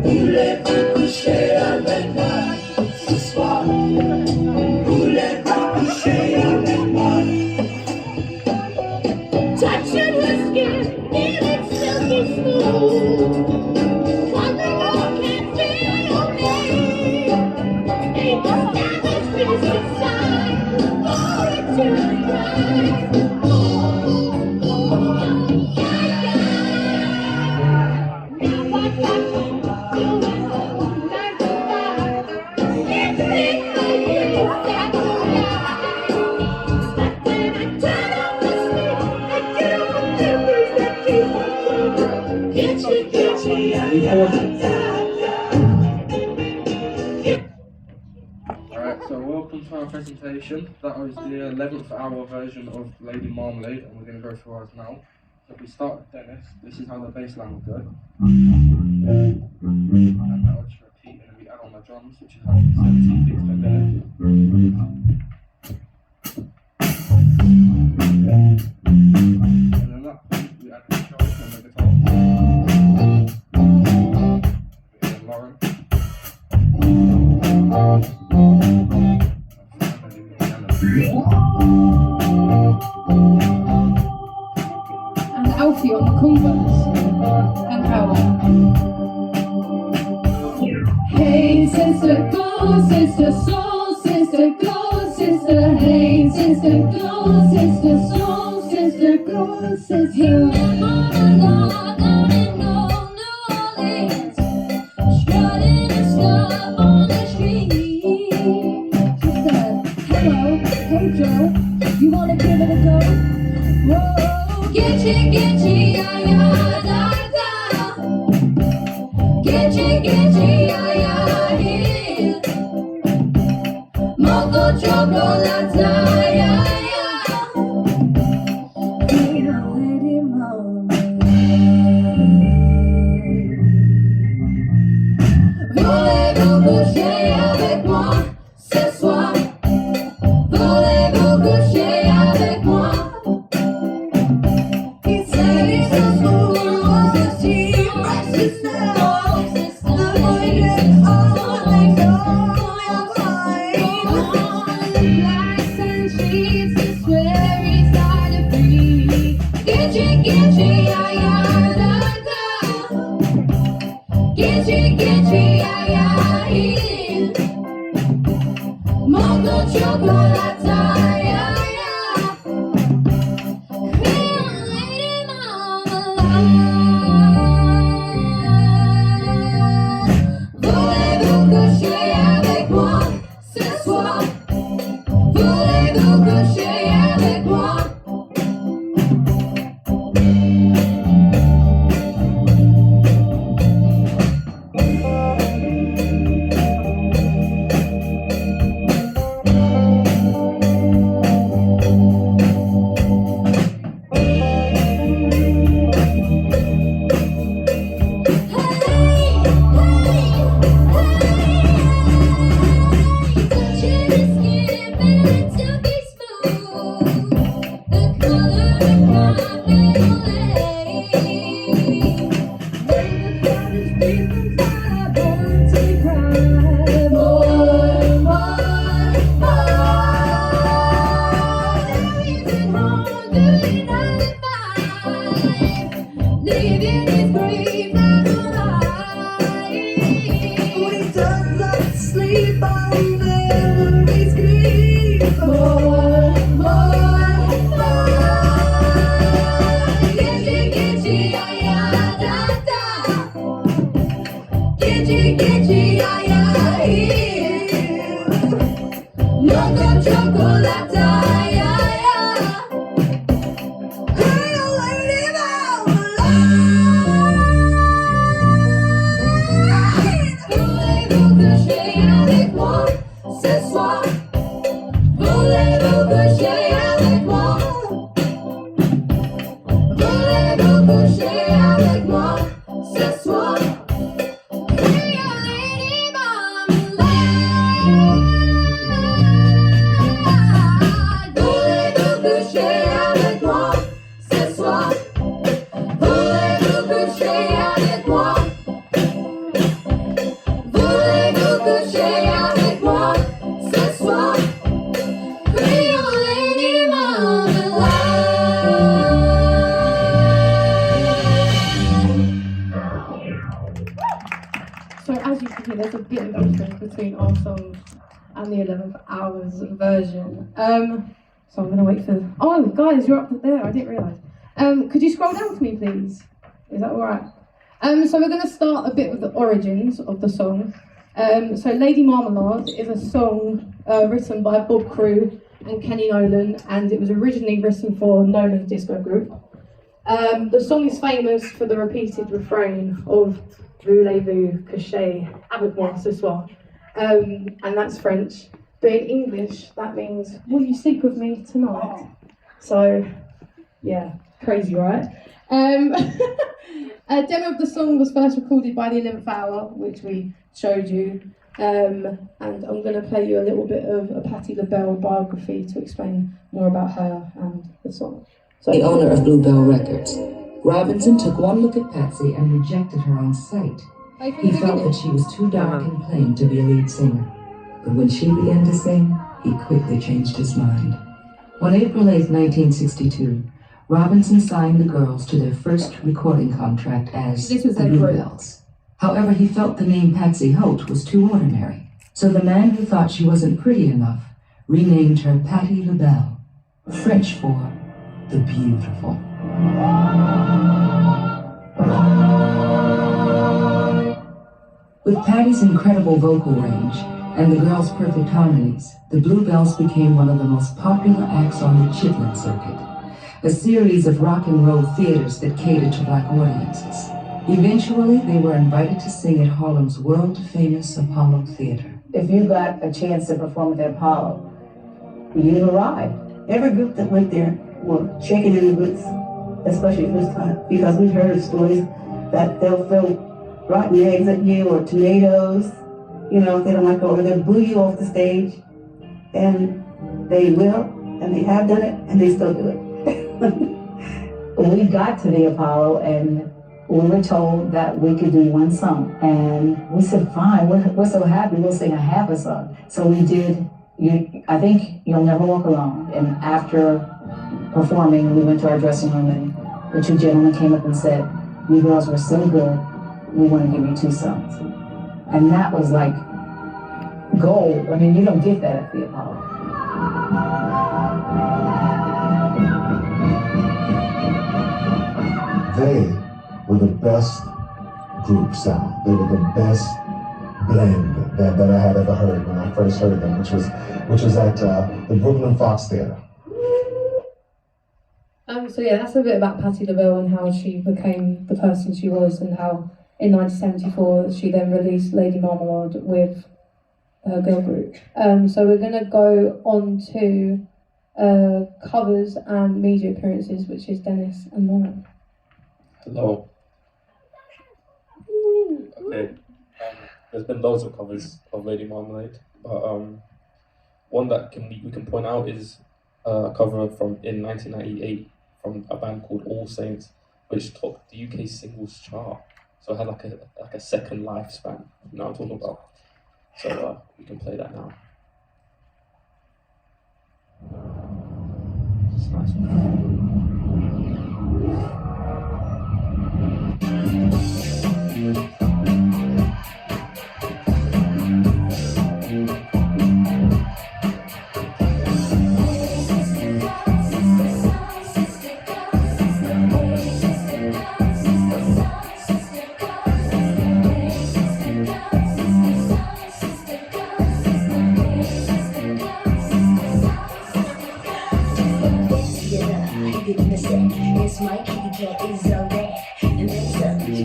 Voulez-vous coucher avec moi ce soir? Voulez-vous coucher avec moi? Touching her skin, feeling silky smooth. One thing I can't feel your name. Ain't the savage beast inside, or it's you cry. Alright, so welcome to our presentation. That was the 11th hour version of Lady Marmalade, and we're going to go through ours now. So if we start with Dennis, this is how the bass line will go. And that will just repeat, and then we add on the drums, which is 170 beats per minute. And then that point, we add the drums and the guitar. And Lauren. And Alfie on the congas and power. Hey sister, go sister, soul sister, go sister. Hey sister, go sister, soul sister, go sister. He went on a log out in New Orleans, strutting and stuff on the street. She said, hello, hey Joe, you wanna give it a go? Whoa, getcha, ya, ya, da, da. Getcha, ya, ya, yeah. Moco chocolate, ya, ya. Hey, lady Marmalade. Voulez-vous coucher avec moi ce soir? Voulez-vous coucher avec moi? He said he's so smooth, that she rushes down. The boy gets all like your mind. Blacks and sheets, I swear he's hard to free. Getcha, ya, ya, da, da. Getcha, ya, ya, yeah. Moco chocolate, ya, ya. Queen Lady Marmalade. Voulez-vous coucher avec moi ce soir? Voulez-vous coucher avec moi? Living is brave and alive. We don't like to sleep on memories grieve. More. Getcha, ya, ya, da, da. Getcha, ya, ya, yeah. Moco chocolate, ya, ya. Hey, Lady Marmalade. basically there's a bit of a difference between our song and the 11th hours version. So I'm gonna wait for. Oh, guys, you're up there. I didn't realise. Could you scroll down for me, please? Is that all right? So we're gonna start a bit with the origins of the song. So Lady Marmalade is a song written by Bob Crewe and Kenny Nolan, and it was originally written for Nolan's disco group. The song is famous for the repeated refrain of Voulez-vous coucher avec moi ce soir, and that's French. But in English, that means, will you sleep with me tonight? So, yeah, crazy, right? A demo of the song was first recorded by the 11th Hour, which we showed you. And I'm going to play you a little bit of a Patti LaBelle biography to explain more about her and the song. So, the owner of Bluebell Records, Robinson took one look at Patsy and rejected her on sight. He felt that she was too dark and plain to be a lead singer. But when she began to sing, he quickly changed his mind. On April 8, 1962, Robinson signed the girls to their first recording contract as the Bluebells. However, he felt the name Patsy Holt was too ordinary, so the man who thought she wasn't pretty enough renamed her Patti LaBelle, French for the beautiful. With Patti's incredible vocal range and the girls' perfect harmonies, the Bluebells became one of the most popular acts on the Chitlin circuit, a series of rock and roll theaters that catered to black audiences. Eventually, they were invited to sing at Harlem's world-famous Apollo Theater. If you got a chance to perform at the Apollo, you arrived. Every group that went there were shaking in the boots, especially this time, because we've heard of stories that they'll throw rotten eggs at you or tomatoes, you know, if they don't like it, or they'll boo you off the stage, and they will, and they have done it, and they still do it. We got to the Apollo, and we were told that we could do one song, and we said, fine, we're so happy, we'll sing a half a song. So we did, I think, You'll Never Walk Alone, and after performing, we went to our dressing room, and the two gentlemen came up and said, you girls were so good, we want to give you 2 songs. And that was like gold. I mean, you don't get that at the Apollo. They were the best group sound. They were the best blend that I had ever heard when I first heard them, which was at the Brooklyn Fox Theater. So yeah, that's a bit about Patti LaBelle and how she became the person she was, and how in 1974 she then released Lady Marmalade with her girl group. So we're going to go on to covers and media appearances, which is Dennis and Lauren. Hello. Okay. There's been loads of covers of Lady Marmalade, but one that we can point out is a cover in 1998 from a band called All Saints, which topped the UK singles chart. So it had like a second lifespan. You know what I'm talking about. So we can play that now. It's a nice one.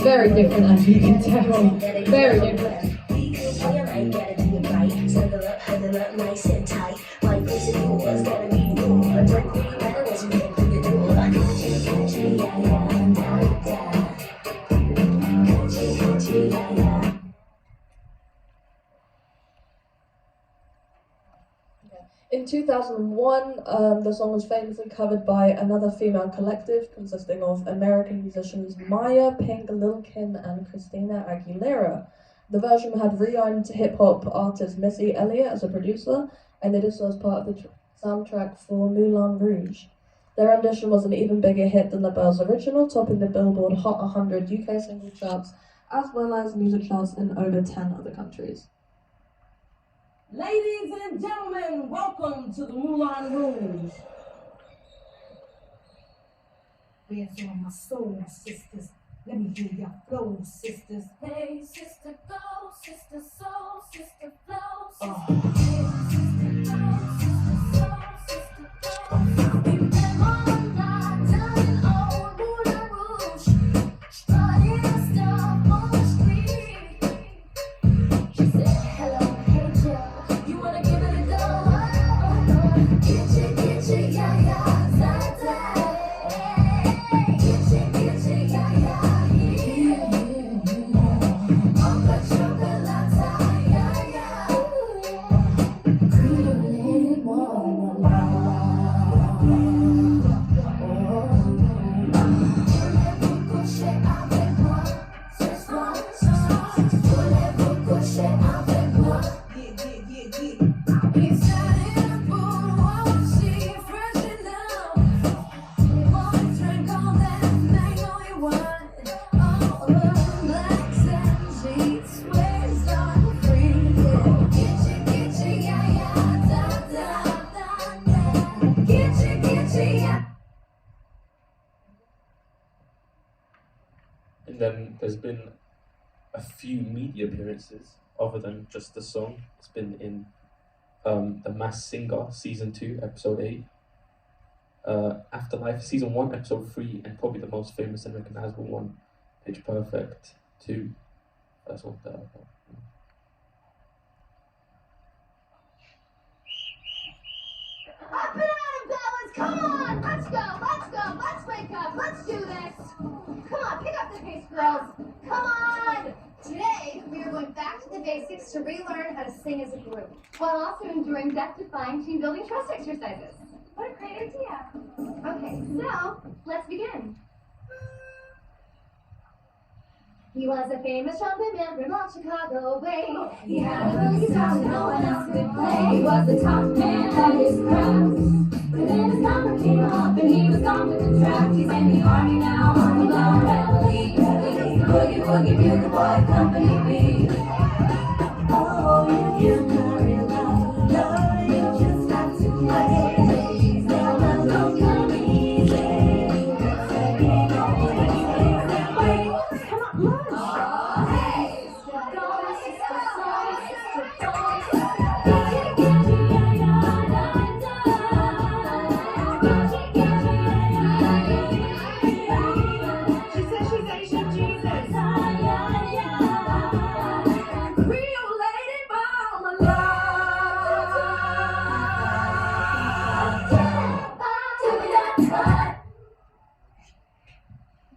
Very different, as you can tell. Very different. In 2001, the song was famously covered by another female collective consisting of American musicians Maya, Pink, Lil' Kim, and Christina Aguilera. The version had renowned hip-hop artist Missy Elliott as a producer, and it is as part of the soundtrack for Moulin Rouge. Their rendition was an even bigger hit than LaBelle's original, topping the Billboard Hot 100 UK single charts as well as music charts in over 10 other countries. Ladies and gentlemen, welcome to the Moulin Rouge. Where's all my soul sisters? Let me hear your flow, sisters. Hey, sister, go, sister, soul, sister, flow, sister. Oh. Hey, sister, go, sister, soul, sister, flow. We've been on the block, turning old Moulin Rouge, strutting stuff on the street. She said, hello, hey, Jill, you wanna give it a go? Get you, yeah, yeah, za-za. Get you, yeah, yeah. And then there's been a few media appearances other than just the song. It's been in The Masked Singer Season 2, Episode 8, Afterlife Season 1, Episode 3, and probably the most famous and recognizable one, Pitch Perfect 2. That's what the... Up and out of balance! Come on! Let's go! Let's wake up! Let's do this! Come on, pick up the pace, girls! Come on! Today, we are going back to the basics to relearn how to sing as a group, while also enjoying death-defying team-building trust exercises. What a great idea! Okay, so, let's begin. He was a famous trumpet man from old Chicago way. He had a really guitar that no one else could play. He was the top man at his craft. But then his number came up and he was gone with the track. He's in the army now on the ground reveille. Boogie woogie bugle boy company B. Oh, you can realize, love, you just got to play. There was no come easy.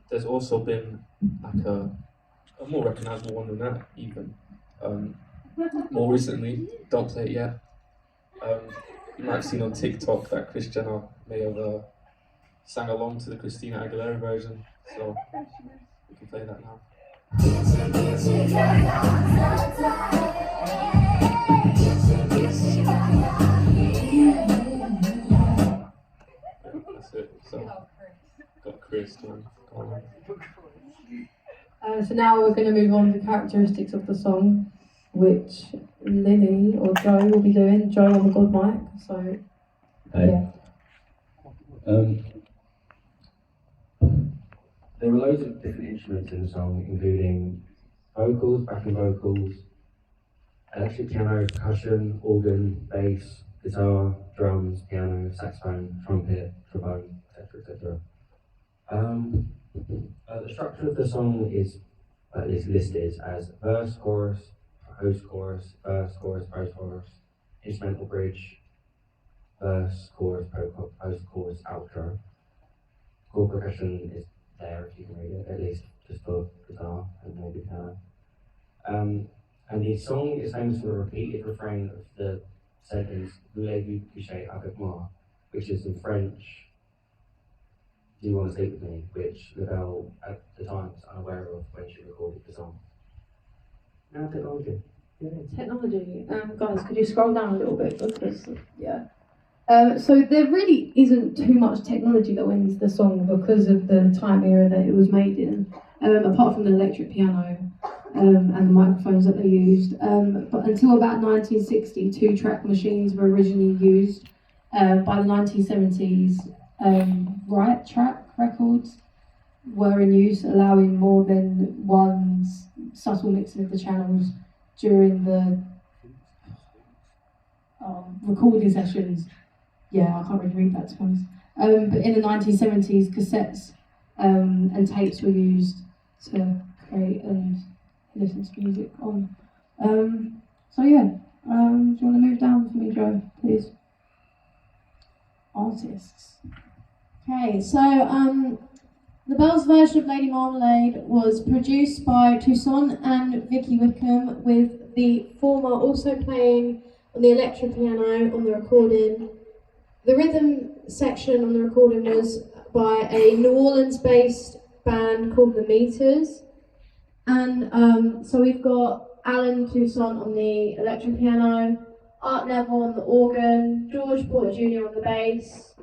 There's also been like a more recognizable one than that even. More recently, don't play it yet. You might have seen on TikTok that Kris Jenner may have sang along to the Christina Aguilera version, so we can play that now. That's it. So got Kris to go on. So now we're going to move on to the characteristics of the song, which Lily or Joe will be doing. Joe on the good mic. So Hey. There were loads of different instruments in the song, including vocals, backing vocals, electric piano, percussion, organ, bass, guitar, drums, piano, saxophone, trumpet, trombone, etc., etc. The structure of the song is listed as verse, chorus, post-chorus, verse, chorus, post-chorus, instrumental bridge, verse, chorus, post-chorus, outro. Chord progression is there if you can read it, at least just for guitar and maybe piano. And the song is famous for the repeated refrain of the sentence "Voulez-vous coucher avec moi," which is in French, "Do you want to sleep with me?" which Lavelle at the time was unaware of when she recorded the song. Now technology. technology. Guys, could you scroll down a little bit because so there really isn't too much technology that went into the song because of the time era that it was made in. apart from the electric piano and the microphones that they used. But until about 1960, 2-track machines were originally used. By the 1970s, right track records were in use, allowing more than one subtle mixing of the channels during the recording sessions. Yeah, I can't really read that, to be honest. But in the 1970s, cassettes and tapes were used to create and listen to music on. So yeah, do you want to move down for me, Joe, please? Artists. Okay, so the Bells version of Lady Marmalade was produced by Toussaint and Vicky Wickham, with the former also playing on the electric piano on the recording. The rhythm section on the recording was by a New Orleans-based band called The Meters. And so we've got Alan Toussaint on the electric piano, Art Neville on the organ, George Porter Jr. on the bass,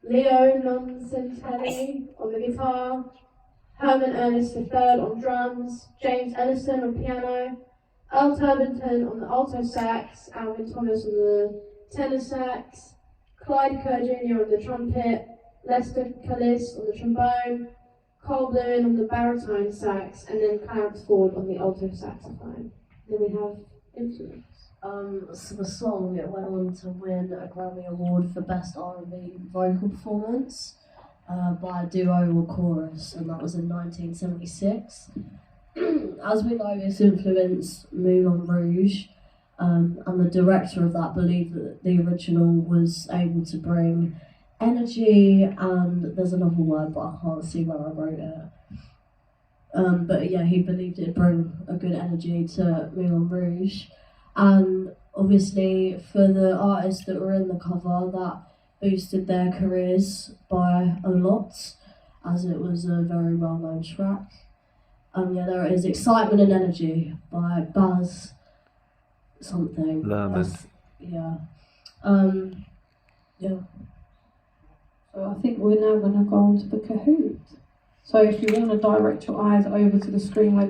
Leo Noncentelli on the guitar, Herman Ernest III on drums, James Ellison on piano, Earl Turbington on the alto sax, Alvin Thomas on the tenor sax, Clyde Kerr Jr. on the trumpet, Lester Callis on the trombone, Carl Bluen on the baritone sax, and then Clarence Ford on the alto saxophone. Then we have instruments. So the song, it went on to win a Grammy Award for Best R&B Vocal Performance by a duo or chorus, and that was in 1976. As we know, this influenced Moulin Rouge, and the director of that believed that the original was able to bring energy, and there's another word, but I can't see where I wrote it. But yeah, he believed it'd bring a good energy to Moulin Rouge. And obviously for the artists that were in the cover, that boosted their careers by a lot, as it was a very well-known track. Yeah, there it is, Excitement and Energy by Baz something. Lerman. Yeah. Yeah. So I think we're now going to go on to the Kahoot. So if you want to direct your eyes over to the screen where the